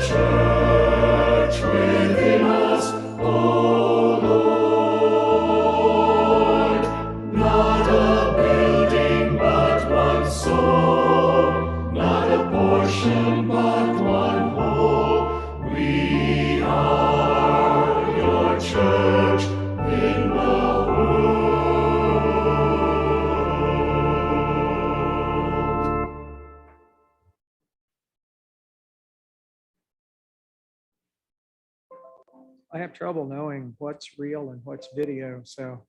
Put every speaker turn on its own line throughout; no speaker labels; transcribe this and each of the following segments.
church within us, O Lord, not a building but one soul, not a portion but one whole. We are your church in the
I have trouble knowing what's real and what's video, so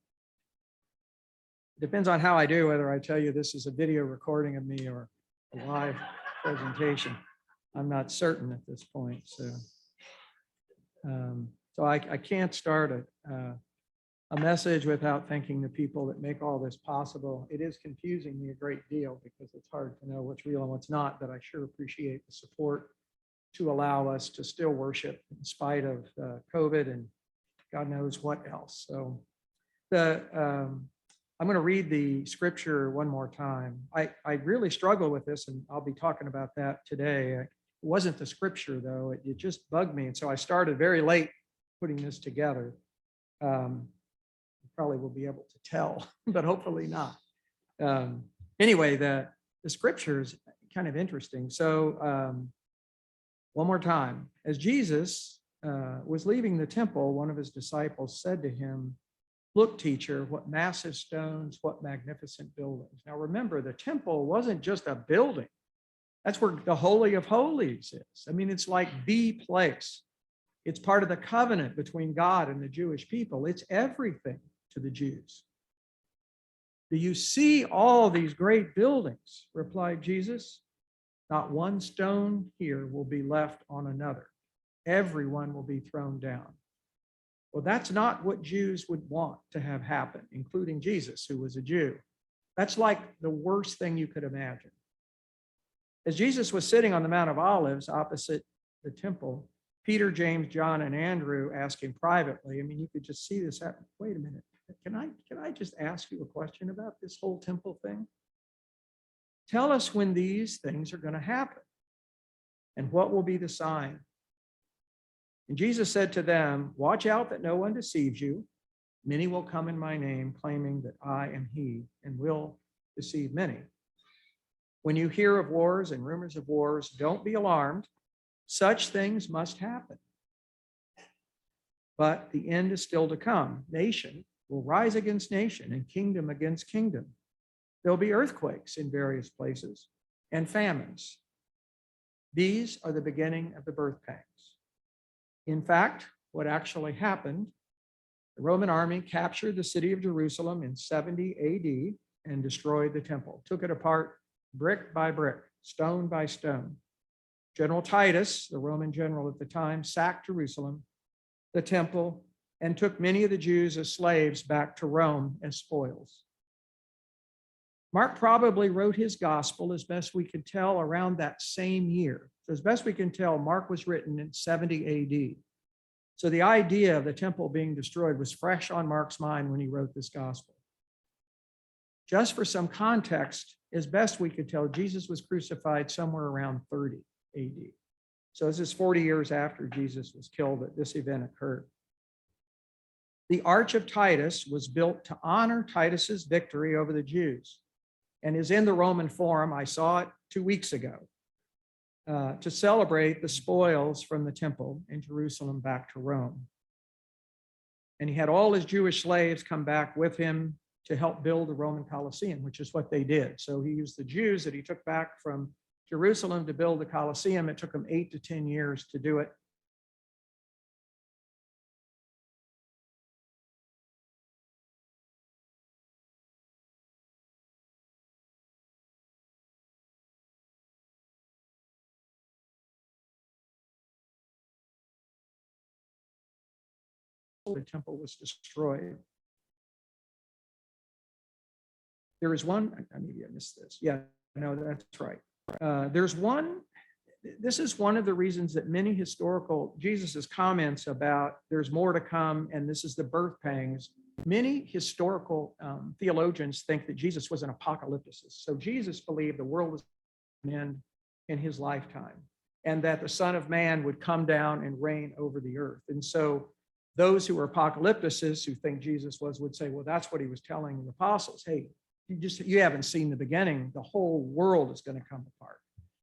it depends on how I do, whether I tell you this is a video recording of me or a live presentation. I'm not certain at this point, so I can't start a message without thanking the people that make all this possible. It is confusing me a great deal because it's hard to know what's real and what's not, but I sure appreciate the support to allow us to still worship in spite of COVID and God knows what else. So I'm going to read the scripture one more time. I really struggle with this, and I'll be talking about that today. It wasn't the scripture, though. It just bugged me. And so I started very late putting this together. You probably will be able to tell, but hopefully not. Anyway, the scripture is kind of interesting. So one more time. As Jesus was leaving the temple, one of his disciples said to him, "Look, teacher, what massive stones, what magnificent buildings." Now remember, the temple wasn't just a building. That's where the Holy of Holies is. I mean, it's like the place. It's part of the covenant between God and the Jewish people. It's everything to the Jews. "Do you see all these great buildings?" replied Jesus. "Not one stone here will be left on another. Everyone will be thrown down." Well, that's not what Jews would want to have happen, including Jesus, who was a Jew. That's like the worst thing you could imagine. As Jesus was sitting on the Mount of Olives opposite the temple, Peter, James, John, and Andrew asked him privately. I mean, you could just see this happen. Wait a minute. Can I just ask you a question about this whole temple thing? Tell us when these things are going to happen and what will be the sign. And Jesus said to them, "Watch out that no one deceives you. Many will come in my name, claiming that I am he, and will deceive many. When you hear of wars and rumors of wars, don't be alarmed. Such things must happen. But the end is still to come. Nation will rise against nation and kingdom against kingdom. There'll be earthquakes in various places and famines. These are the beginning of the birth pangs." In fact, what actually happened, the Roman army captured the city of Jerusalem in 70 AD and destroyed the temple, took it apart brick by brick, stone by stone. General Titus, the Roman general at the time, sacked Jerusalem, the temple, and took many of the Jews as slaves back to Rome as spoils. Mark probably wrote his gospel, as best we could tell, around that same year. So as best we can tell, Mark was written in 70 AD. So the idea of the temple being destroyed was fresh on Mark's mind when he wrote this gospel. Just for some context, as best we could tell, Jesus was crucified somewhere around 30 AD. So this is 40 years after Jesus was killed that this event occurred. The Arch of Titus was built to honor Titus's victory over the Jews and is in the Roman Forum. I saw it 2 weeks ago to celebrate the spoils from the temple in Jerusalem back to Rome. And he had all his Jewish slaves come back with him to help build the Roman Colosseum, which is what they did. So he used the Jews that he took back from Jerusalem to build the Colosseum. It took him 8 to 10 years to do it. The temple was destroyed. There is one, maybe I missed this. Yeah, no, that's right. There's one, this is one of the reasons that many historical, Jesus's comments about there's more to come and this is the birth pangs. Many historical theologians think that Jesus was an apocalypticist. So Jesus believed the world was going to end in his lifetime. and that the Son of Man would come down and reign over the earth. And so those who are apocalypticists who think Jesus would say, well, that's what he was telling the apostles. Hey, you haven't seen the beginning. The whole world is going to come apart.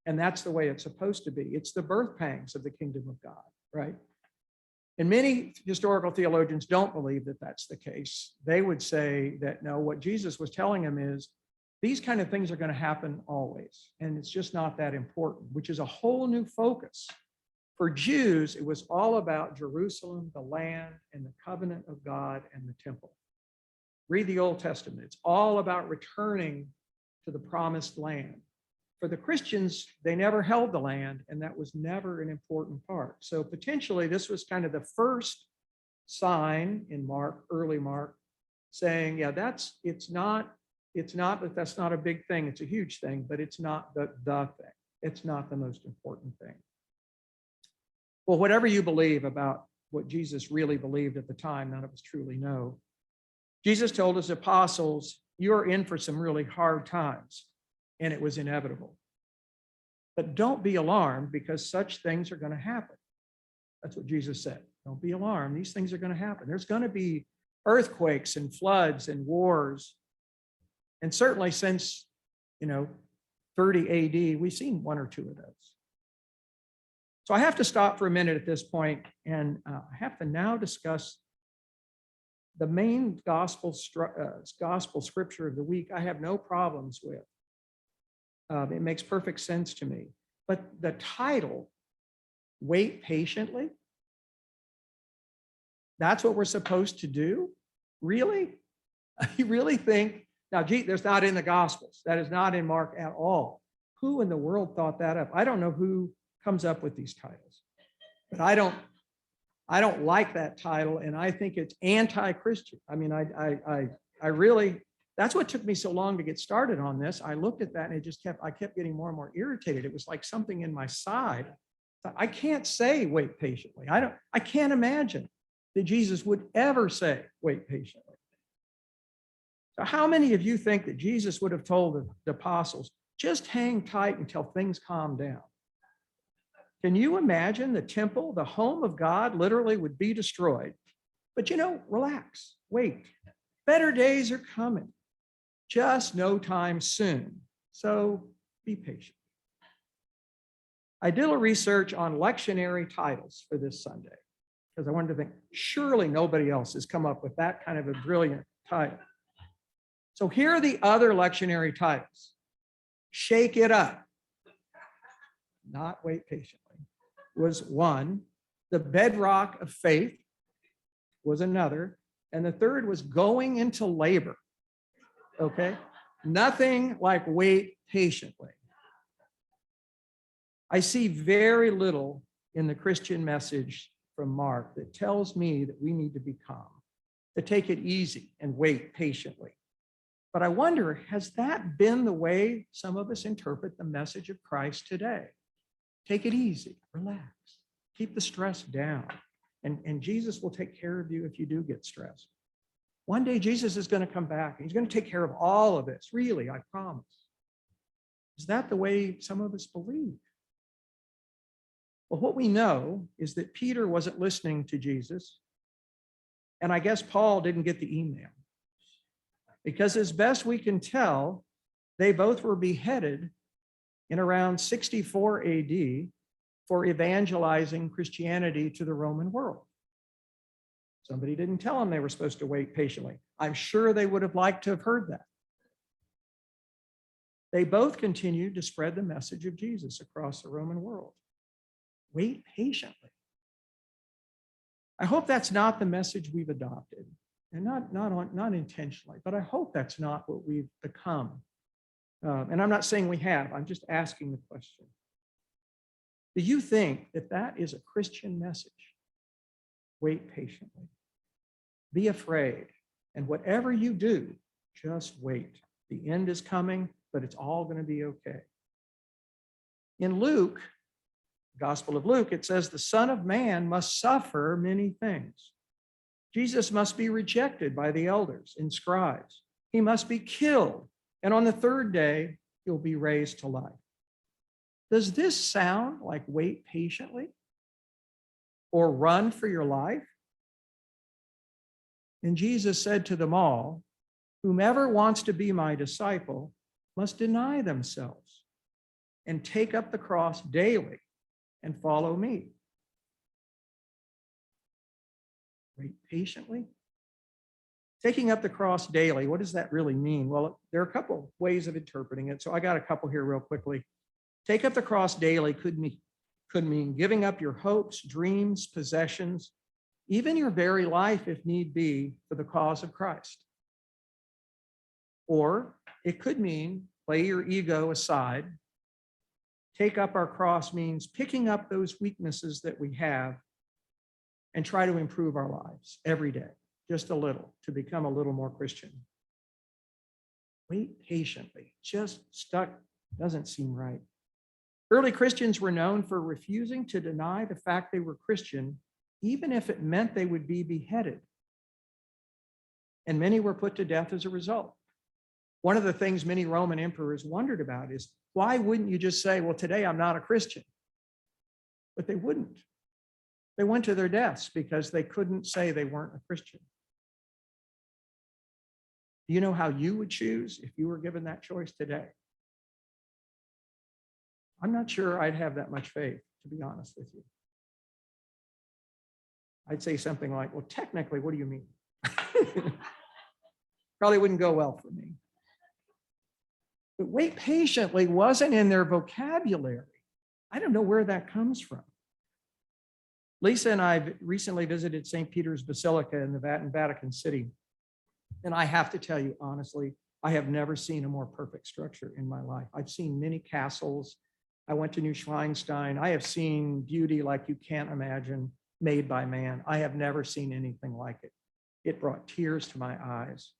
And that's the way it's supposed to be. It's the birth pangs of the kingdom of God, right? And many historical theologians don't believe that that's the case. They would say that no, what Jesus was telling them is these kind of things are going to happen always. And it's just not that important, which is a whole new focus. For Jews, it was all about Jerusalem, the land, and the covenant of God and the temple. Read the Old Testament. It's all about returning to the promised land. For the Christians, they never held the land, and that was never an important part. So potentially, this was kind of the first sign in Mark, early Mark, saying, yeah, it's not that that's not a big thing. It's a huge thing, but it's not the thing. It's not the most important thing. Well, whatever you believe about what Jesus really believed at the time, none of us truly know. Jesus told his apostles, you're in for some really hard times, and it was inevitable. But don't be alarmed because such things are going to happen. That's what Jesus said. Don't be alarmed. These things are going to happen. There's going to be earthquakes and floods and wars. And certainly since, 30 AD, we've seen one or two of those. So I have to stop for a minute at this point, and I have to now discuss the main gospel scripture of the week. I have no problems with. It makes perfect sense to me. But the title, Wait Patiently, that's what we're supposed to do? Really? You really think? Now, there's not in the Gospels. That is not in Mark at all. Who in the world thought that up? I don't know who comes up with these titles, but I don't like that title, and I think it's anti-Christian. I mean, I really, that's what took me so long to get started on this. I looked at that and I kept getting more and more irritated. It was like something in my side. I can't say wait patiently. I can't imagine that Jesus would ever say wait patiently. So how many of you think that Jesus would have told the apostles, just hang tight until things calm down? Can you imagine the temple, the home of God, literally would be destroyed? But relax, wait. Better days are coming. Just no time soon. So be patient. I did a research on lectionary titles for this Sunday because I wanted to think, surely nobody else has come up with that kind of a brilliant title. So here are the other lectionary titles. Shake It Up. Not Wait Patiently was one. The Bedrock of Faith was another. And the third was Going into Labor. Okay? Nothing like wait patiently. I see very little in the Christian message from Mark that tells me that we need to be calm, to take it easy and wait patiently. But I wonder, has that been the way some of us interpret the message of Christ today? Take it easy, relax, keep the stress down, and Jesus will take care of you if you do get stressed. One day Jesus is going to come back and he's going to take care of all of this. Really, I promise. Is that the way some of us believe? Well, what we know is that Peter wasn't listening to Jesus. And I guess Paul didn't get the email. Because as best we can tell, they both were beheaded in around 64 AD for evangelizing Christianity to the Roman world. Somebody didn't tell them they were supposed to wait patiently. I'm sure they would have liked to have heard that. They both continued to spread the message of Jesus across the Roman world. Wait patiently. I hope that's not the message we've adopted, and not intentionally, but I hope that's not what we've become. And I'm not saying we have, I'm just asking the question. Do you think that that is a Christian message? Wait patiently. Be afraid. And whatever you do, just wait. The end is coming, but it's all going to be okay. In Luke, Gospel of Luke, it says the Son of Man must suffer many things. Jesus must be rejected by the elders and scribes. He must be killed. And on the third day, he'll be raised to life. Does this sound like wait patiently or run for your life? And Jesus said to them all, whomever wants to be my disciple must deny themselves and take up the cross daily and follow me. Wait patiently. Taking up the cross daily, what does that really mean? Well, there are a couple ways of interpreting it. So I got a couple here real quickly. Take up the cross daily could mean giving up your hopes, dreams, possessions, even your very life if need be, for the cause of Christ. Or it could mean lay your ego aside. Take up our cross means picking up those weaknesses that we have and try to improve our lives every day, just a little, to become a little more Christian. Wait patiently, just stuck, doesn't seem right. Early Christians were known for refusing to deny the fact they were Christian, even if it meant they would be beheaded. And many were put to death as a result. One of the things many Roman emperors wondered about is, why wouldn't you just say, well, today I'm not a Christian? But they wouldn't. They went to their deaths because they couldn't say they weren't a Christian. Do you know how you would choose if you were given that choice today? I'm not sure I'd have that much faith, to be honest with you. I'd say something like, well, technically, what do you mean? Probably wouldn't go well for me. But wait patiently wasn't in their vocabulary. I don't know where that comes from. Lisa and I recently visited St. Peter's Basilica in Vatican City. And I have to tell you, honestly, I have never seen a more perfect structure in my life. I've seen many castles. I went to Neuschwanstein. I have seen beauty like you can't imagine, made by man. I have never seen anything like it. It brought tears to my eyes.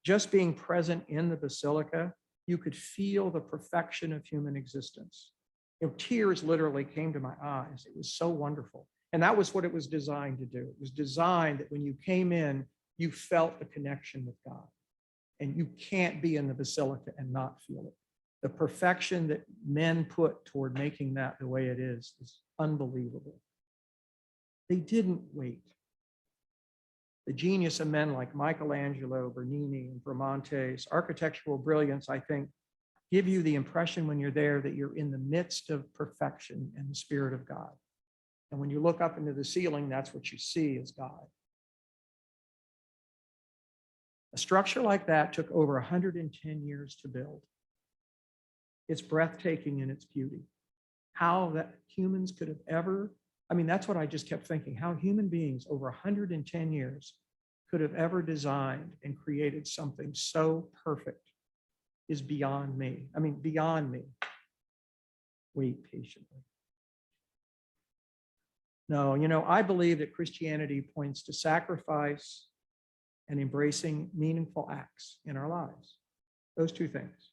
Just being present in the basilica, you could feel the perfection of human existence. You know, tears literally came to my eyes. It was so wonderful. And that was what it was designed to do. It was designed that when you came in, you felt the connection with God. And you can't be in the basilica and not feel it. The perfection that men put toward making that the way it is unbelievable. They didn't wait. The genius of men like Michelangelo, Bernini, and Bramante's architectural brilliance, I think, give you the impression when you're there that you're in the midst of perfection and the Spirit of God. And when you look up into the ceiling, that's what you see is God. A structure like that took over 110 years to build. It's breathtaking in its beauty. How that humans could have ever, that's what I just kept thinking, how human beings over 110 years could have ever designed and created something so perfect is beyond me. Beyond me. Wait patiently. No, I believe that Christianity points to sacrifice and embracing meaningful acts in our lives. Those two things.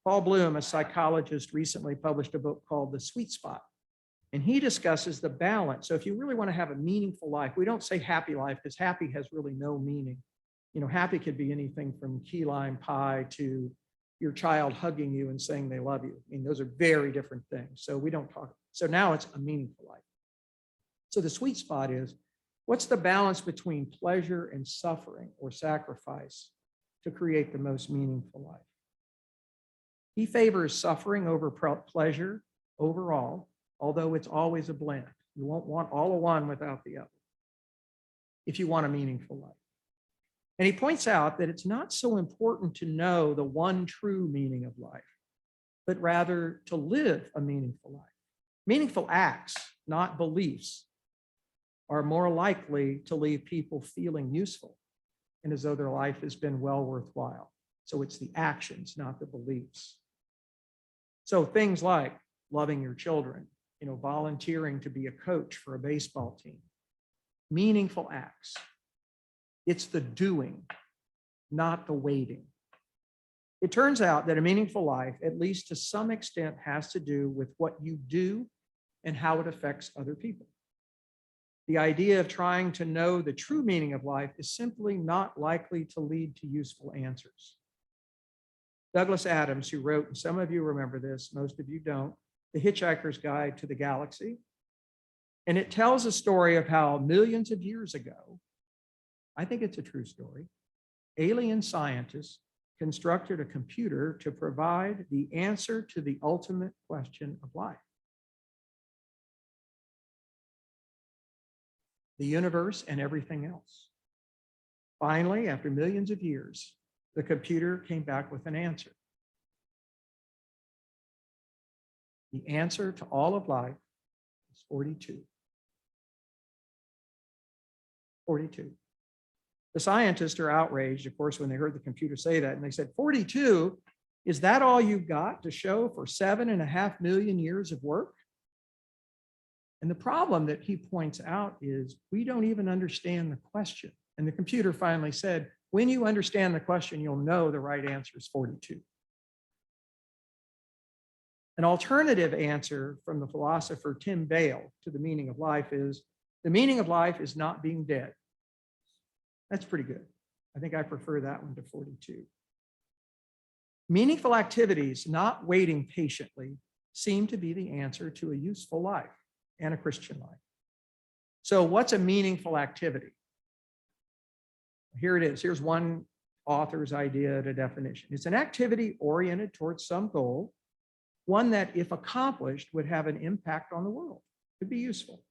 Paul Bloom, a psychologist, recently published a book called The Sweet Spot. And he discusses the balance. So if you really want to have a meaningful life, we don't say happy life because happy has really no meaning. Happy could be anything from key lime pie to your child hugging you and saying they love you. Those are very different things. So we don't talk. So now it's a meaningful life. So the sweet spot is, what's the balance between pleasure and suffering or sacrifice to create the most meaningful life? He favors suffering over pleasure overall, although it's always a blend. You won't want all of one without the other if you want a meaningful life. And he points out that it's not so important to know the one true meaning of life, but rather to live a meaningful life. Meaningful acts, not beliefs, are more likely to leave people feeling useful and as though their life has been well worthwhile. So it's the actions, not the beliefs. So things like loving your children, volunteering to be a coach for a baseball team, meaningful acts. It's the doing, not the waiting. It turns out that a meaningful life, at least to some extent, has to do with what you do and how it affects other people. The idea of trying to know the true meaning of life is simply not likely to lead to useful answers. Douglas Adams, who wrote, and some of you remember this, most of you don't, The Hitchhiker's Guide to the Galaxy. And it tells a story of how millions of years ago, I think it's a true story, alien scientists constructed a computer to provide the answer to the ultimate question of life. The universe and everything else. Finally, after millions of years, the computer came back with an answer. The answer to all of life is 42. 42. The scientists are outraged, of course, when they heard the computer say that, and they said, 42, is that all you've got to show for 7.5 million years of work? And the problem that he points out is we don't even understand the question. And the computer finally said, when you understand the question, you'll know the right answer is 42. An alternative answer from the philosopher Tim Bale to the meaning of life is, the meaning of life is not being dead. That's pretty good. I think I prefer that one to 42. Meaningful activities, not waiting patiently, seem to be the answer to a useful life and a Christian life. So what's a meaningful activity? Here it is. Here's one author's idea to definition. It's an activity oriented towards some goal, one that, if accomplished, would have an impact on the world, could be useful.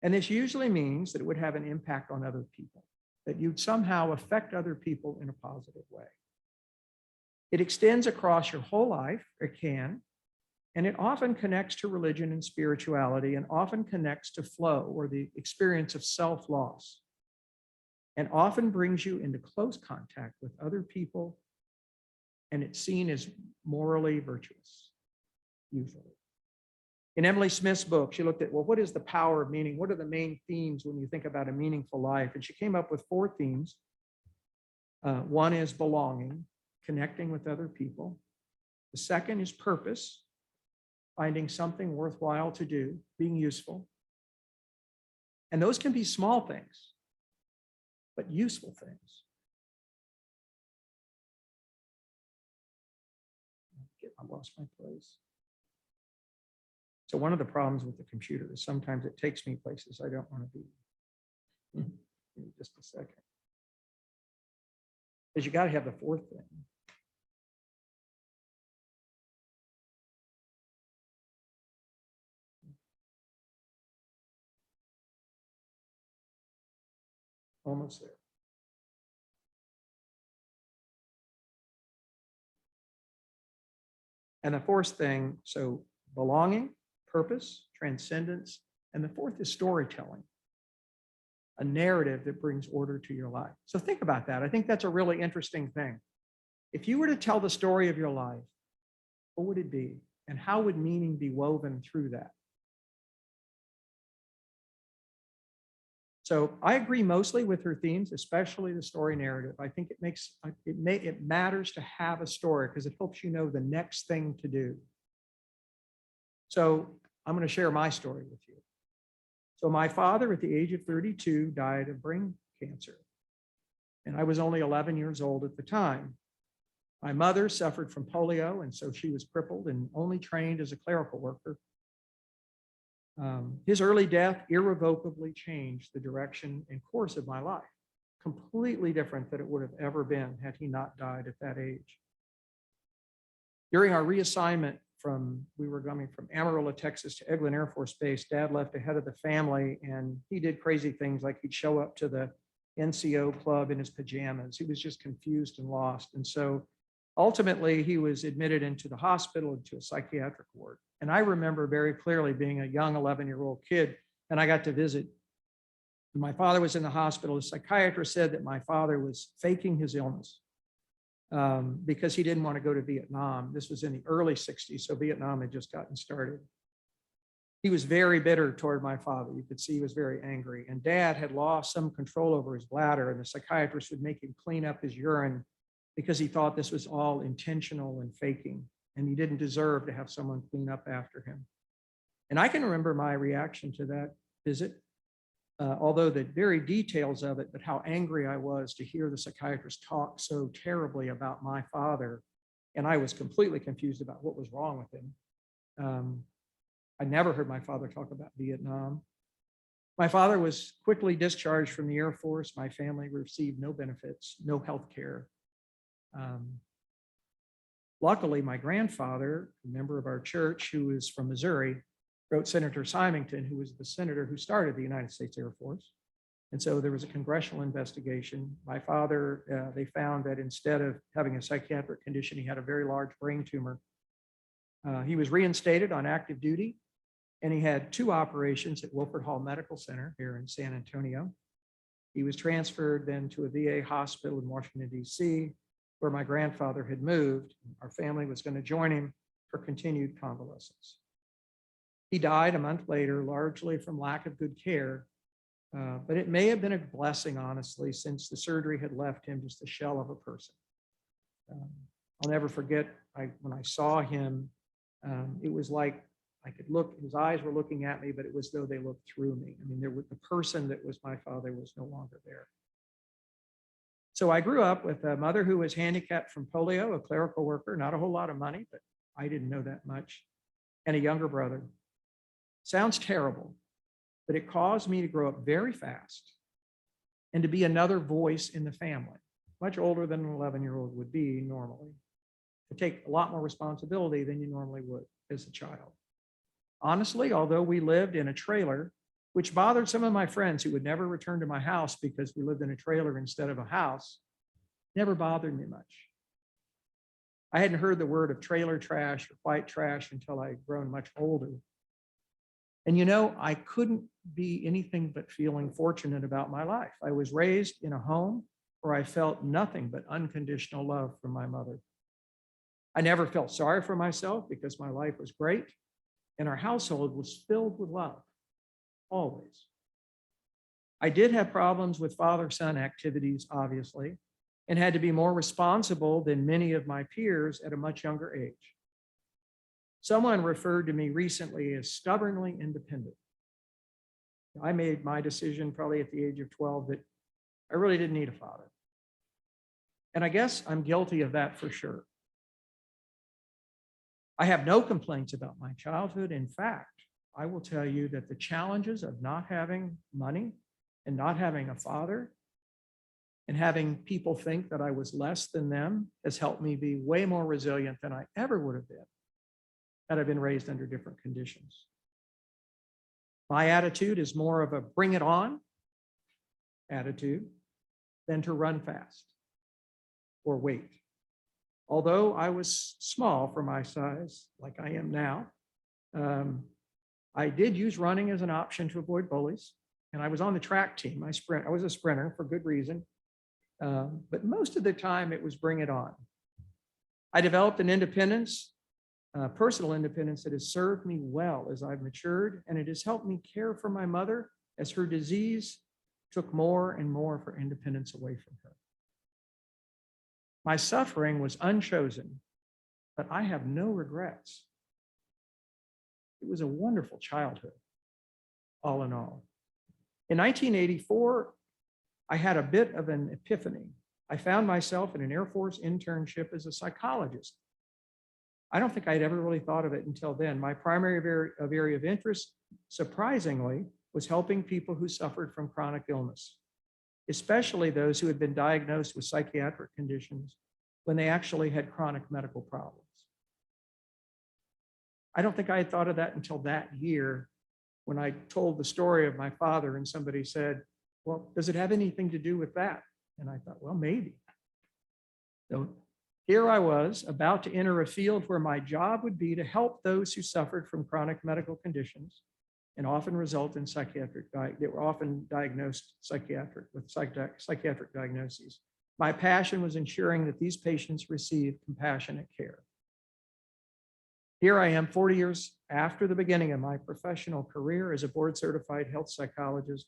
And this usually means that it would have an impact on other people, that you'd somehow affect other people in a positive way. It extends across your whole life, it can, and it often connects to religion and spirituality, and often connects to flow or the experience of self-loss, and often brings you into close contact with other people, and it's seen as morally virtuous, usually. In Emily Smith's book, she looked at, well, what is the power of meaning? What are the main themes when you think about a meaningful life? And she came up with 4 themes. One is belonging, connecting with other people. The second is purpose, finding something worthwhile to do, being useful. And those can be small things, but useful things. I lost my place. So one of the problems with the computer is sometimes it takes me places I don't want to be. Give me just a second. Because you got to have the 4th thing. Almost there. And the 4th thing, so belonging, purpose, transcendence, and the 4th is storytelling, a narrative that brings order to your life. So think about that. I think that's a really interesting thing. If you were to tell the story of your life, what would it be? And how would meaning be woven through that? So I agree mostly with her themes, especially the story narrative. I think it matters to have a story because it helps you know the next thing to do. So I'm going to share my story with you. So my father at the age of 32 died of brain cancer, and I was only 11 years old at the time. My mother suffered from polio, and so she was crippled and only trained as a clerical worker. His early death irrevocably changed the direction and course of my life, completely different than it would have ever been had he not died at that age. During our reassignment we were coming from Amarillo, Texas to Eglin Air Force Base, Dad left ahead of the family, and he did crazy things like he'd show up to the NCO club in his pajamas. He was just confused and lost. And so ultimately he was admitted into the hospital, into a psychiatric ward. And I remember very clearly being a young 11-year-old kid, and I got to visit. My father was in the hospital. The psychiatrist said that my father was faking his illness because he didn't want to go to Vietnam. This was in the early 60s, so Vietnam had just gotten started. He was very bitter toward my father. You could see he was very angry. And Dad had lost some control over his bladder, and the psychiatrist would make him clean up his urine because he thought this was all intentional and faking, and he didn't deserve to have someone clean up after him. And I can remember my reaction to that visit, although the very details of it, but how angry I was to hear the psychiatrist talk so terribly about my father And I was completely confused about what was wrong with him. I never heard my father talk about Vietnam. My father was quickly discharged from the Air Force. My family received no benefits, no health care. Luckily, my grandfather, a member of our church who was from Missouri, wrote Senator Symington, who was the senator who started the United States Air Force. And so there was a congressional investigation. My father, they found that instead of having a psychiatric condition, he had a very large brain tumor. He was reinstated on active duty, and he had 2 operations at Wilford Hall Medical Center here in San Antonio. He was transferred then to a VA hospital in Washington, D.C., where my grandfather had moved. Our family was going to join him for continued convalescence. He died a month later, largely from lack of good care, but it may have been a blessing, honestly, since the surgery had left him just a shell of a person. I'll never forget, when I saw him, it was like I could look, his eyes were looking at me, but it was though they looked through me. I mean, the person that was my father was no longer there. So I grew up with a mother who was handicapped from polio, a clerical worker, not a whole lot of money, but I didn't know that much, and a younger brother. Sounds terrible, but it caused me to grow up very fast and to be another voice in the family, much older than an 11-year-old would be normally, to take a lot more responsibility than you normally would as a child. Honestly, although we lived in a trailer, which bothered some of my friends who would never return to my house because we lived in a trailer instead of a house, never bothered me much. I hadn't heard the word of trailer trash or white trash until I'd grown much older. And you know, I couldn't be anything but feeling fortunate about my life. I was raised in a home where I felt nothing but unconditional love from my mother. I never felt sorry for myself because my life was great, and our household was filled with love, always. I did have problems with father-son activities, obviously, and had to be more responsible than many of my peers at a much younger age. Someone referred to me recently as stubbornly independent. I made my decision probably at the age of 12 that I really didn't need a father. And I guess I'm guilty of that for sure. I have no complaints about my childhood. In fact, I will tell you that the challenges of not having money and not having a father and having people think that I was less than them has helped me be way more resilient than I ever would have been had I been raised under different conditions. My attitude is more of a bring it on attitude than to run fast or wait. Although I was small for my size, like I am now, I did use running as an option to avoid bullies. And I was on the track team. I was a sprinter for good reason. But most of the time it was bring it on. I developed an independence, personal independence that has served me well as I've matured, and it has helped me care for my mother as her disease took more and more of her independence away from her. My suffering was unchosen, but I have no regrets. It was a wonderful childhood, all in all. In 1984, I had a bit of an epiphany. I found myself in an Air Force internship as a psychologist. I don't think I'd ever really thought of it until then. My primary area of interest, surprisingly, was helping people who suffered from chronic illness, especially those who had been diagnosed with psychiatric conditions when they actually had chronic medical problems. I don't think I had thought of that until that year when I told the story of my father and somebody said, well, does it have anything to do with that? And I thought, well, maybe. So here I was about to enter a field where my job would be to help those who suffered from chronic medical conditions and often result in they were often diagnosed with psychiatric diagnoses. My passion was ensuring that these patients received compassionate care. Here I am 40 years after the beginning of my professional career as a board-certified health psychologist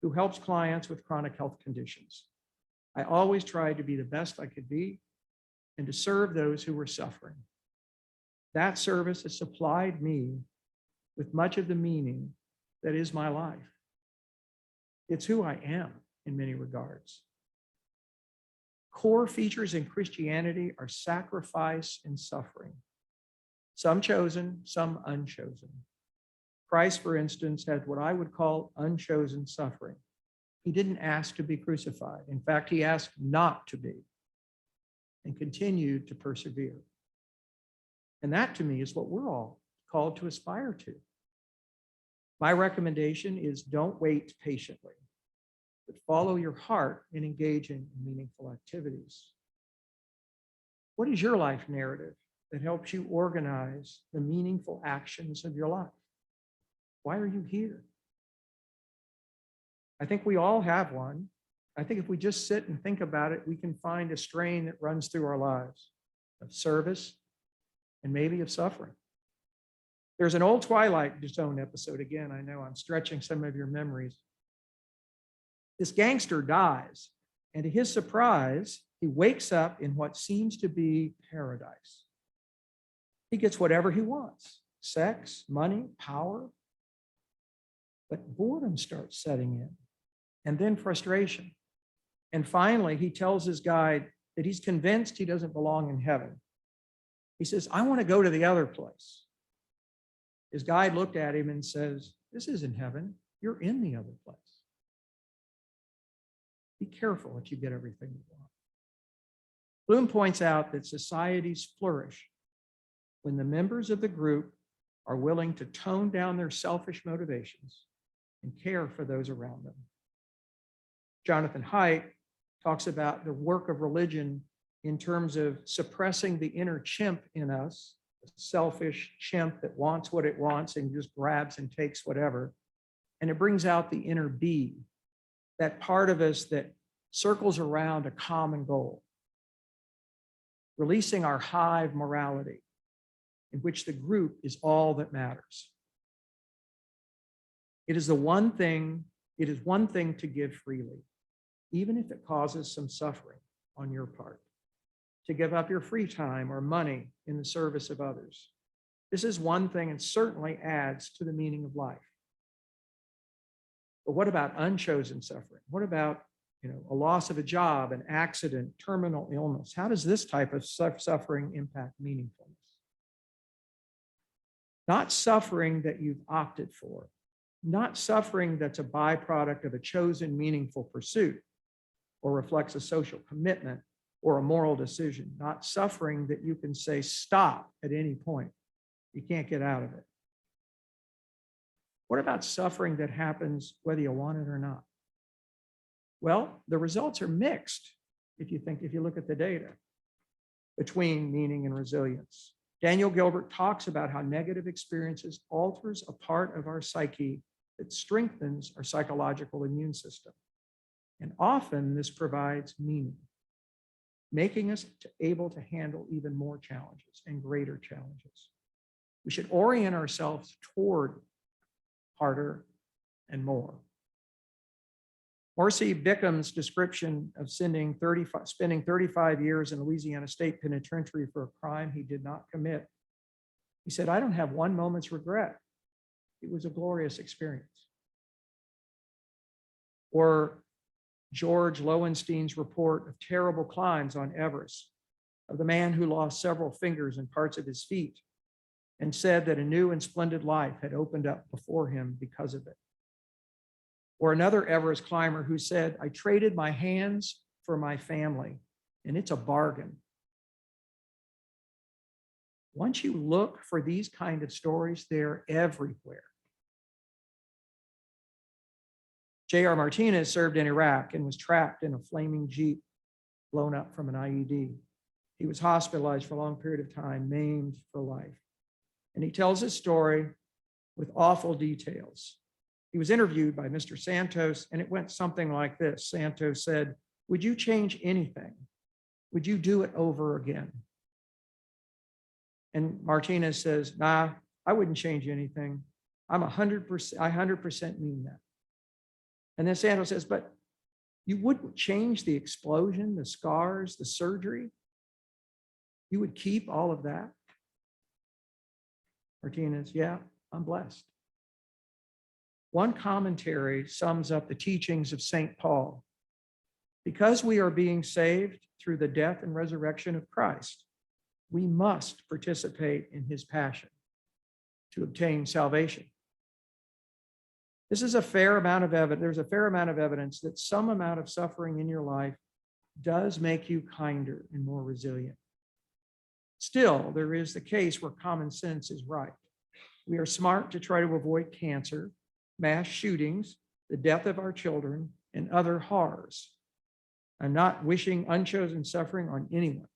who helps clients with chronic health conditions. I always tried to be the best I could be and to serve those who were suffering. That service has supplied me with much of the meaning that is my life. It's who I am in many regards. core features in Christianity are sacrifice and suffering. Some chosen, some unchosen. Christ, for instance, had what I would call unchosen suffering. He didn't ask to be crucified. In fact, he asked not to be and continued to persevere. And that, to me, is what we're all called to aspire to. My recommendation is don't wait patiently, but follow your heart in engaging in meaningful activities. What is your life narrative that helps you organize the meaningful actions of your life? Why are you here? I think we all have one. I think if we just sit and think about it, we can find a strain that runs through our lives of service and maybe of suffering. There's an old Twilight Zone episode. Again, I know I'm stretching some of your memories. This gangster dies, and to his surprise, he wakes up in what seems to be paradise. He gets whatever he wants: sex, money, power. But boredom starts setting in, and then frustration. And finally, he tells his guide that he's convinced he doesn't belong in heaven. He says, I want to go to the other place. His guide looked at him and says, this isn't heaven. You're in the other place. Be careful if you get everything you want. Bloom points out that societies flourish when the members of the group are willing to tone down their selfish motivations and care for those around them. Jonathan Haidt talks about the work of religion in terms of suppressing the inner chimp in us, the selfish chimp that wants what it wants and just grabs and takes whatever. And it brings out the inner bee, that part of us that circles around a common goal, releasing our hive morality, in which the group is all that matters. It is one thing to give freely, even if it causes some suffering on your part, to give up your free time or money in the service of others. This is one thing and certainly adds to the meaning of life. But what about unchosen suffering? What about, a loss of a job, an accident, terminal illness? How does this type of suffering impact meaningfulness? Not suffering that you've opted for, not suffering that's a byproduct of a chosen meaningful pursuit or reflects a social commitment or a moral decision, not suffering that you can say stop at any point. You can't get out of it. What about suffering that happens whether you want it or not? Well, the results are mixed if you look at the data between meaning and resilience. Daniel Gilbert talks about how negative experiences alters a part of our psyche that strengthens our psychological immune system. And often this provides meaning, making us able to handle even more challenges and greater challenges. We should orient ourselves toward harder and more. Marcy Bickham's description of spending 35 years in Louisiana State Penitentiary for a crime he did not commit. He said, I don't have one moment's regret. It was a glorious experience. Or George Lowenstein's report of terrible climbs on Everest, of the man who lost several fingers and parts of his feet and said that a new and splendid life had opened up before him because of it. Or another Everest climber who said, I traded my hands for my family, and it's a bargain. Once you look for these kind of stories, they're everywhere. J.R. Martinez served in Iraq and was trapped in a flaming Jeep blown up from an IED. He was hospitalized for a long period of time, maimed for life. And he tells his story with awful details. He was interviewed by Mr. Santos, and it went something like this. Santos said, would you change anything? Would you do it over again? And Martinez says, nah, I wouldn't change anything. I 100% mean that. And then Santos says, but you wouldn't change the explosion, the scars, the surgery? You would keep all of that? Martinez, yeah, I'm blessed. One commentary sums up the teachings of St. Paul. Because we are being saved, through the death and resurrection of Christ, we must participate in his passion to obtain salvation. This is a fair amount of evidence. There's a fair amount of evidence that some amount of suffering in your life does make you kinder and more resilient. Still, there is the case where common sense is right. We are smart to try to avoid cancer, mass shootings, the death of our children, and other horrors. I'm not wishing unchosen suffering on anyone.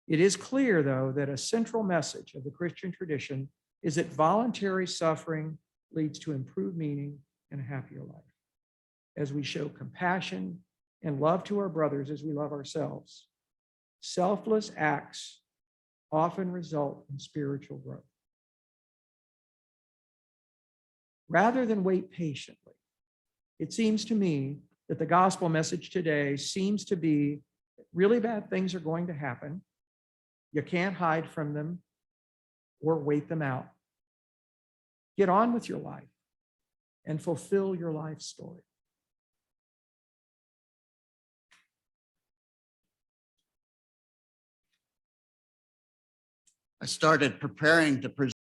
It is clear, though, that a central message of the Christian tradition is that voluntary suffering leads to improved meaning and a happier life. As we show compassion and love to our brothers as we love ourselves, selfless acts often result in spiritual growth. Rather than wait patiently, it seems to me that the gospel message today seems to be that really bad things are going to happen. You can't hide from them or wait them out. Get on with your life and fulfill your life story.
I started preparing to present